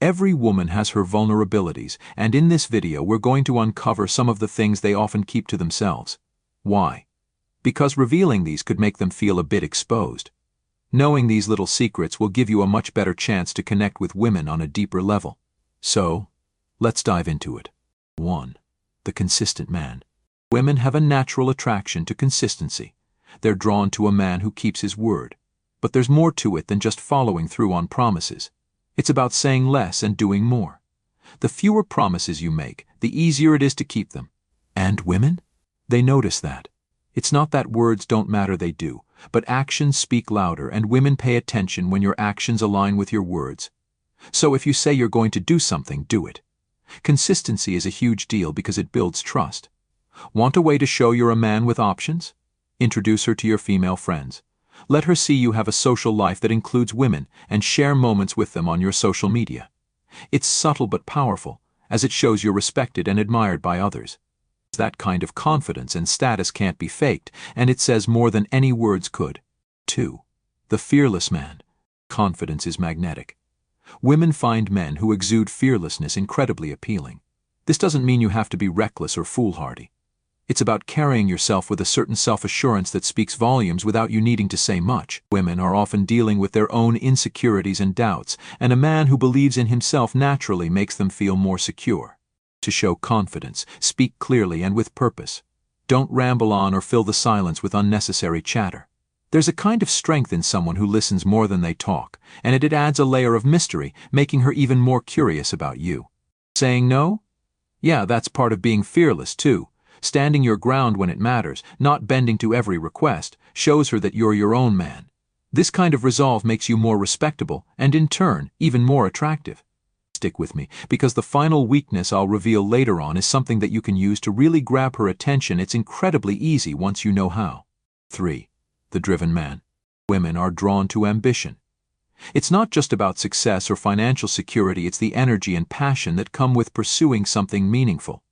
Every woman has her vulnerabilities, and in this video we're going to uncover some of the things they often keep to themselves. Why? Because revealing these could make them feel a bit exposed. Knowing these little secrets will give you a much better chance to connect with women on a deeper level. So, let's dive into it. 1. The consistent man. Women have a natural attraction to consistency. They're drawn to a man who keeps his word. But there's more to it than just following through on promises. It's about saying less and doing more. The fewer promises you make, the easier it is to keep them. And women? They notice that. It's not that words don't matter, they do, but actions speak louder, and women pay attention when your actions align with your words. So if you say you're going to do something, do it. Consistency is a huge deal because it builds trust. Want a way to show you're a man with options? Introduce her to your female friends. Let her see you have a social life that includes women and share moments with them on your social media. It's subtle but powerful, as it shows you're respected and admired by others. That kind of confidence and status can't be faked, and it says more than any words could. 2. The fearless man. Confidence is magnetic. Women find men who exude fearlessness incredibly appealing. This doesn't mean you have to be reckless or foolhardy. It's about carrying yourself with a certain self-assurance that speaks volumes without you needing to say much. Women are often dealing with their own insecurities and doubts, and a man who believes in himself naturally makes them feel more secure. To show confidence, speak clearly and with purpose. Don't ramble on or fill the silence with unnecessary chatter. There's a kind of strength in someone who listens more than they talk, and it adds a layer of mystery, making her even more curious about you. Saying no? Yeah, that's part of being fearless too. Standing your ground when it matters, not bending to every request, shows her that you're your own man. This kind of resolve makes you more respectable and, in turn, even more attractive. Stick with me, because the final weakness I'll reveal later on is something that you can use to really grab her attention. It's incredibly easy once you know how. 3. The driven man. Women are drawn to ambition. It's not just about success or financial security, it's the energy and passion that come with pursuing something meaningful.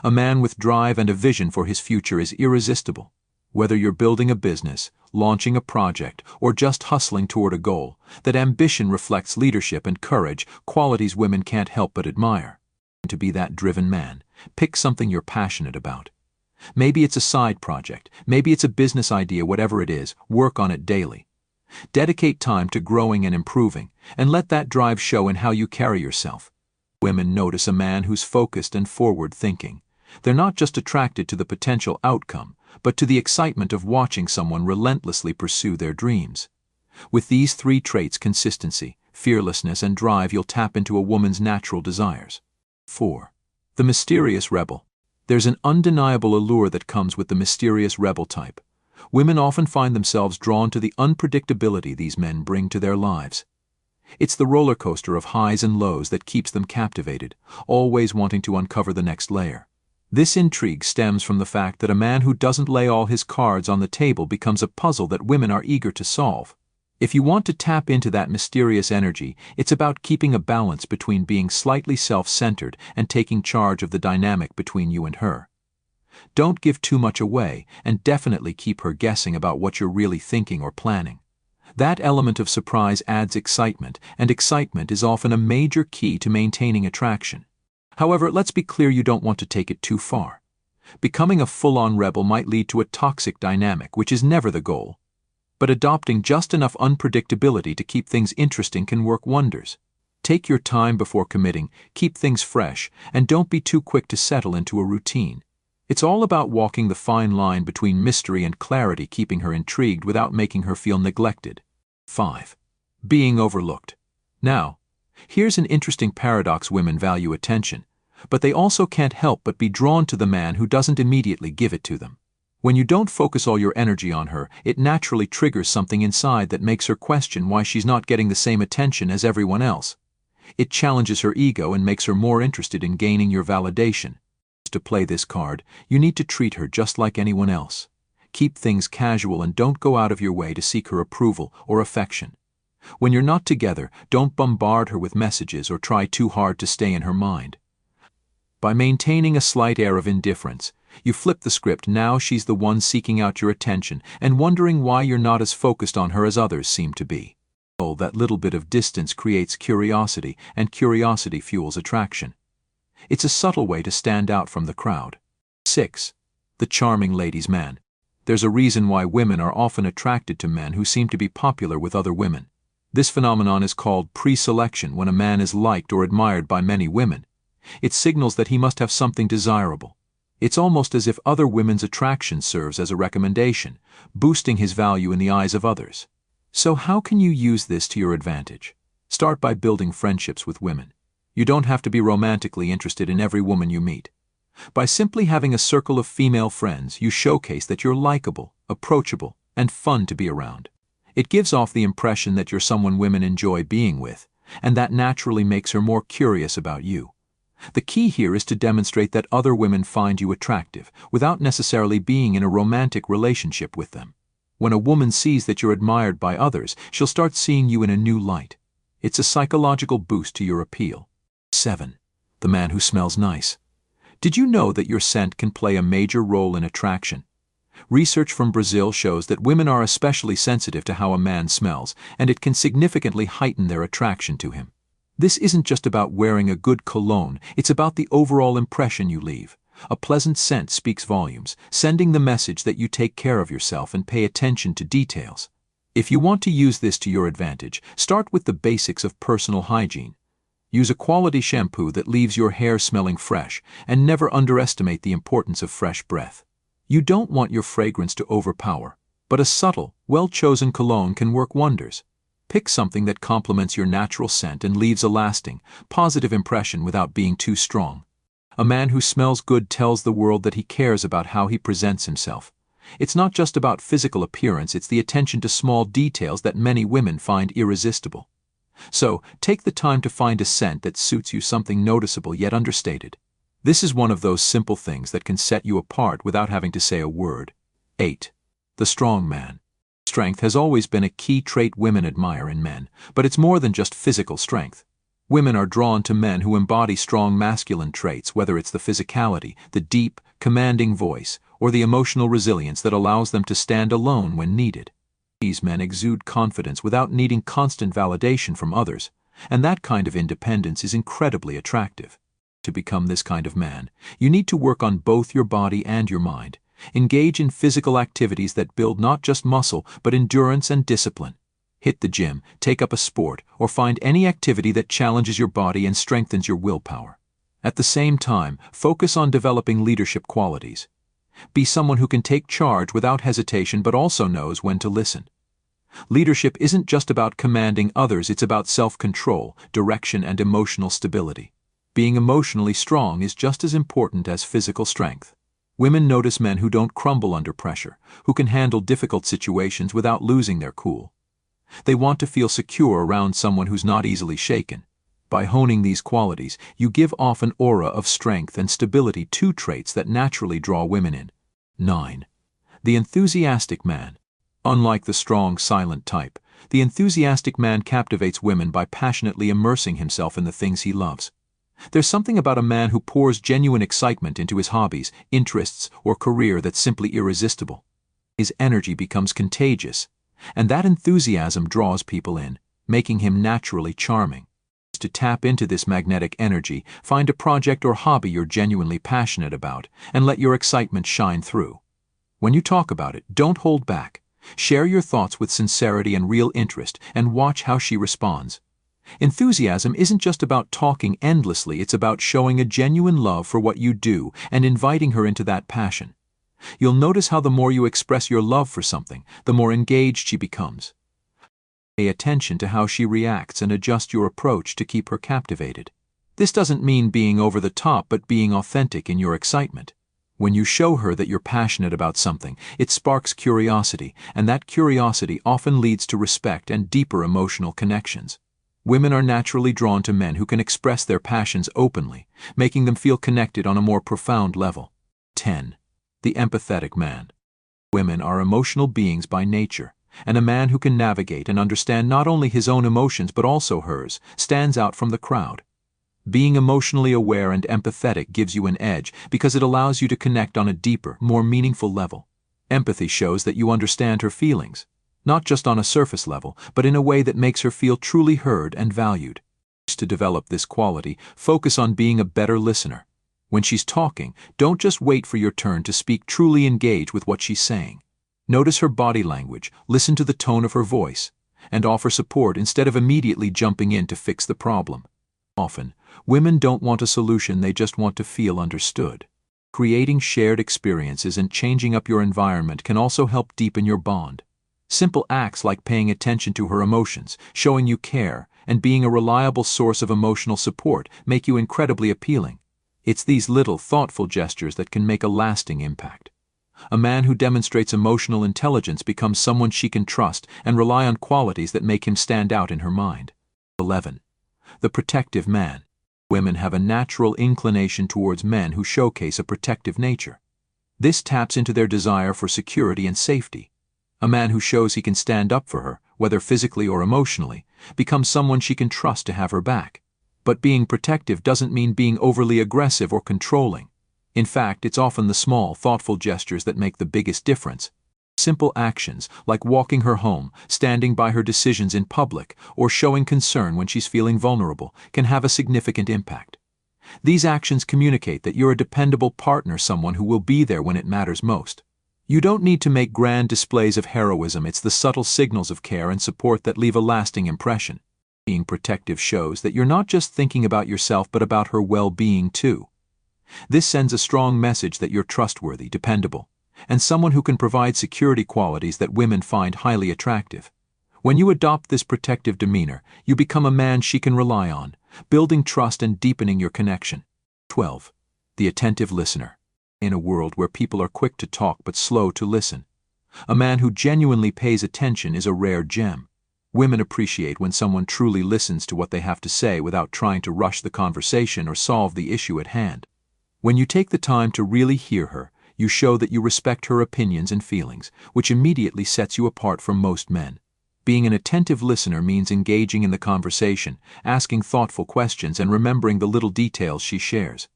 A man with drive and a vision for his future is irresistible. Whether you're building a business, launching a project, or just hustling toward a goal, that ambition reflects leadership and courage, qualities women can't help but admire. To be that driven man, pick something you're passionate about. Maybe it's a side project, maybe it's a business idea, whatever it is, work on it daily. Dedicate time to growing and improving, and let that drive show in how you carry yourself. Women notice a man who's focused and forward-thinking. They're not just attracted to the potential outcome, but to the excitement of watching someone relentlessly pursue their dreams. With these 3 traits, consistency, fearlessness, and drive, you'll tap into a woman's natural desires. 4. The mysterious rebel. There's an undeniable allure that comes with the mysterious rebel type. Women often find themselves drawn to the unpredictability these men bring to their lives. It's the roller coaster of highs and lows that keeps them captivated, always wanting to uncover the next layer. This intrigue stems from the fact that a man who doesn't lay all his cards on the table becomes a puzzle that women are eager to solve. If you want to tap into that mysterious energy, it's about keeping a balance between being slightly self-centered and taking charge of the dynamic between you and her. Don't give too much away, and definitely keep her guessing about what you're really thinking or planning. That element of surprise adds excitement, and excitement is often a major key to maintaining attraction. However, let's be clear, you don't want to take it too far. Becoming a full-on rebel might lead to a toxic dynamic, which is never the goal. But adopting just enough unpredictability to keep things interesting can work wonders. Take your time before committing, keep things fresh, and don't be too quick to settle into a routine. It's all about walking the fine line between mystery and clarity, keeping her intrigued without making her feel neglected. 5. Being overlooked. Now, here's an interesting paradox. Women value attention, but they also can't help but be drawn to the man who doesn't immediately give it to them. When you don't focus all your energy on her, it naturally triggers something inside that makes her question why she's not getting the same attention as everyone else. It challenges her ego and makes her more interested in gaining your validation. To play this card, you need to treat her just like anyone else. Keep things casual and don't go out of your way to seek her approval or affection. When you're not together, don't bombard her with messages or try too hard to stay in her mind. By maintaining a slight air of indifference, you flip the script. Now she's the one seeking out your attention and wondering why you're not as focused on her as others seem to be. That little bit of distance creates curiosity, and curiosity fuels attraction. It's a subtle way to stand out from the crowd. 6. The charming ladies' man. There's a reason why women are often attracted to men who seem to be popular with other women. This phenomenon is called pre-selection. When a man is liked or admired by many women, it signals that he must have something desirable. It's almost as if other women's attraction serves as a recommendation, boosting his value in the eyes of others. So how can you use this to your advantage? Start by building friendships with women. You don't have to be romantically interested in every woman you meet. By simply having a circle of female friends, you showcase that you're likable, approachable, and fun to be around. It gives off the impression that you're someone women enjoy being with, and that naturally makes her more curious about you. The key here is to demonstrate that other women find you attractive, without necessarily being in a romantic relationship with them. When a woman sees that you're admired by others, she'll start seeing you in a new light. It's a psychological boost to your appeal. 7. The man who smells nice. Did you know that your scent can play a major role in attraction? Research from Brazil shows that women are especially sensitive to how a man smells, and it can significantly heighten their attraction to him. This isn't just about wearing a good cologne, it's about the overall impression you leave. A pleasant scent speaks volumes, sending the message that you take care of yourself and pay attention to details. If you want to use this to your advantage, start with the basics of personal hygiene. Use a quality shampoo that leaves your hair smelling fresh, and never underestimate the importance of fresh breath. You don't want your fragrance to overpower, but a subtle, well-chosen cologne can work wonders. Pick something that complements your natural scent and leaves a lasting, positive impression without being too strong. A man who smells good tells the world that he cares about how he presents himself. It's not just about physical appearance, it's the attention to small details that many women find irresistible. So, take the time to find a scent that suits you, something noticeable yet understated. This is one of those simple things that can set you apart without having to say a word. 8. The strong man. Strength has always been a key trait women admire in men, but it's more than just physical strength. Women are drawn to men who embody strong masculine traits, whether it's the physicality, the deep, commanding voice, or the emotional resilience that allows them to stand alone when needed. These men exude confidence without needing constant validation from others, and that kind of independence is incredibly attractive. To become this kind of man, you need to work on both your body and your mind. Engage in physical activities that build not just muscle, but endurance and discipline. Hit the gym, take up a sport, or find any activity that challenges your body and strengthens your willpower. At the same time, focus on developing leadership qualities. Be someone who can take charge without hesitation but also knows when to listen. Leadership isn't just about commanding others, it's about self-control, direction, and emotional stability. Being emotionally strong is just as important as physical strength. Women notice men who don't crumble under pressure, who can handle difficult situations without losing their cool. They want to feel secure around someone who's not easily shaken. By honing these qualities, you give off an aura of strength and stability, two traits that naturally draw women in. 9. The enthusiastic man. Unlike the strong, silent type, the enthusiastic man captivates women by passionately immersing himself in the things he loves. There's something about a man who pours genuine excitement into his hobbies, interests, or career that's simply irresistible. His energy becomes contagious, and that enthusiasm draws people in, making him naturally charming. To tap into this magnetic energy, find a project or hobby you're genuinely passionate about, and let your excitement shine through. When you talk about it, don't hold back. Share your thoughts with sincerity and real interest, and watch how she responds. Enthusiasm isn't just about talking endlessly, it's about showing a genuine love for what you do and inviting her into that passion. You'll notice how the more you express your love for something, the more engaged she becomes. Pay attention to how she reacts and adjust your approach to keep her captivated. This doesn't mean being over the top, but being authentic in your excitement. When you show her that you're passionate about something, it sparks curiosity, and that curiosity often leads to respect and deeper emotional connections. Women are naturally drawn to men who can express their passions openly, making them feel connected on a more profound level. 10. The empathetic man. Women are emotional beings by nature, and a man who can navigate and understand not only his own emotions but also hers stands out from the crowd. Being emotionally aware and empathetic gives you an edge because it allows you to connect on a deeper, more meaningful level. Empathy shows that you understand her feelings. not just on a surface level, but in a way that makes her feel truly heard and valued. To develop this quality, focus on being a better listener. When she's talking, don't just wait for your turn to speak, truly engage with what she's saying. Notice her body language, listen to the tone of her voice, and offer support instead of immediately jumping in to fix the problem. Often, women don't want a solution, they just want to feel understood. Creating shared experiences and changing up your environment can also help deepen your bond. Simple acts like paying attention to her emotions, showing you care, and being a reliable source of emotional support make you incredibly appealing. It's these little, thoughtful gestures that can make a lasting impact. A man who demonstrates emotional intelligence becomes someone she can trust and rely on, qualities that make him stand out in her mind. 11. The protective man. Women have a natural inclination towards men who showcase a protective nature. This taps into their desire for security and safety. A man who shows he can stand up for her, whether physically or emotionally, becomes someone she can trust to have her back. But being protective doesn't mean being overly aggressive or controlling. In fact, it's often the small, thoughtful gestures that make the biggest difference. Simple actions, like walking her home, standing by her decisions in public, or showing concern when she's feeling vulnerable, can have a significant impact. These actions communicate that you're a dependable partner, someone who will be there when it matters most. You don't need to make grand displays of heroism, it's the subtle signals of care and support that leave a lasting impression. Being protective shows that you're not just thinking about yourself but about her well-being too. This sends a strong message that you're trustworthy, dependable, and someone who can provide security, qualities that women find highly attractive. When you adopt this protective demeanor, you become a man she can rely on, building trust and deepening your connection. 12. The attentive listener. In a world where people are quick to talk but slow to listen, a man who genuinely pays attention is a rare gem. Women appreciate when someone truly listens to what they have to say without trying to rush the conversation or solve the issue at hand. When you take the time to really hear her, you show that you respect her opinions and feelings, which immediately sets you apart from most men. Being an attentive listener means engaging in the conversation, asking thoughtful questions, and remembering the little details she shares.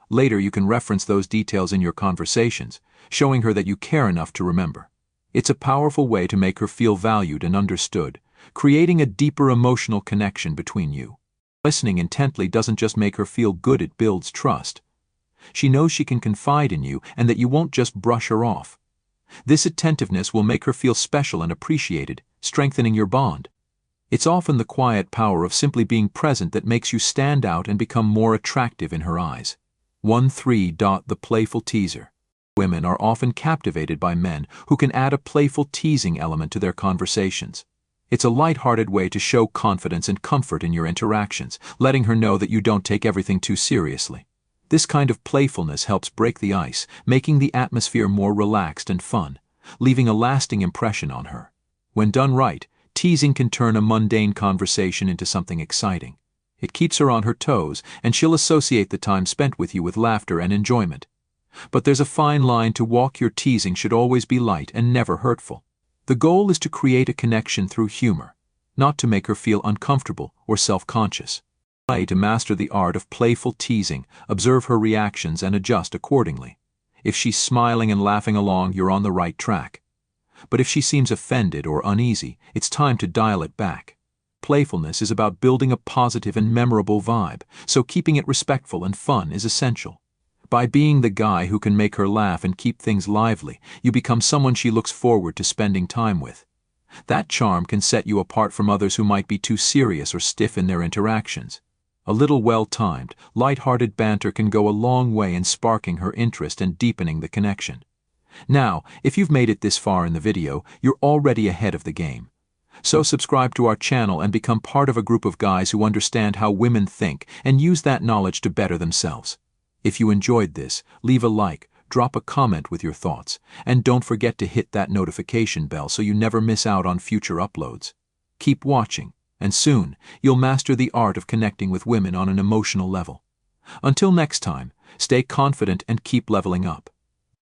Later, you can reference those details in your conversations, showing her that you care enough to remember. It's a powerful way to make her feel valued and understood, creating a deeper emotional connection between you. Listening intently doesn't just make her feel good, it builds trust. She knows she can confide in you and that you won't just brush her off. This attentiveness will make her feel special and appreciated, strengthening your bond. It's often the quiet power of simply being present that makes you stand out and become more attractive in her eyes. 13. The playful teaser. Women are often captivated by men who can add a playful teasing element to their conversations. It's a light-hearted way to show confidence and comfort in your interactions, letting her know that you don't take everything too seriously. This kind of playfulness helps break the ice, making the atmosphere more relaxed and fun, leaving a lasting impression on her. When done right, teasing can turn a mundane conversation into something exciting. It keeps her on her toes, and she'll associate the time spent with you with laughter and enjoyment. But there's a fine line to walk. Your teasing should always be light and never hurtful. The goal is to create a connection through humor, not to make her feel uncomfortable or self-conscious. To master the art of playful teasing, observe her reactions and adjust accordingly. If she's smiling and laughing along, you're on the right track. But if she seems offended or uneasy, it's time to dial it back. Playfulness is about building a positive and memorable vibe, so keeping it respectful and fun is essential. By being the guy who can make her laugh and keep things lively, you become someone she looks forward to spending time with. That charm can set you apart from others who might be too serious or stiff in their interactions. A little well-timed, light-hearted banter can go a long way in sparking her interest and deepening the connection. Now, if you've made it this far in the video, you're already ahead of the game. So subscribe to our channel and become part of a group of guys who understand how women think and use that knowledge to better themselves. If you enjoyed this, leave a like, drop a comment with your thoughts, and don't forget to hit that notification bell so you never miss out on future uploads. Keep watching, and soon you'll master the art of connecting with women on an emotional level. Until next time, stay confident and keep leveling up.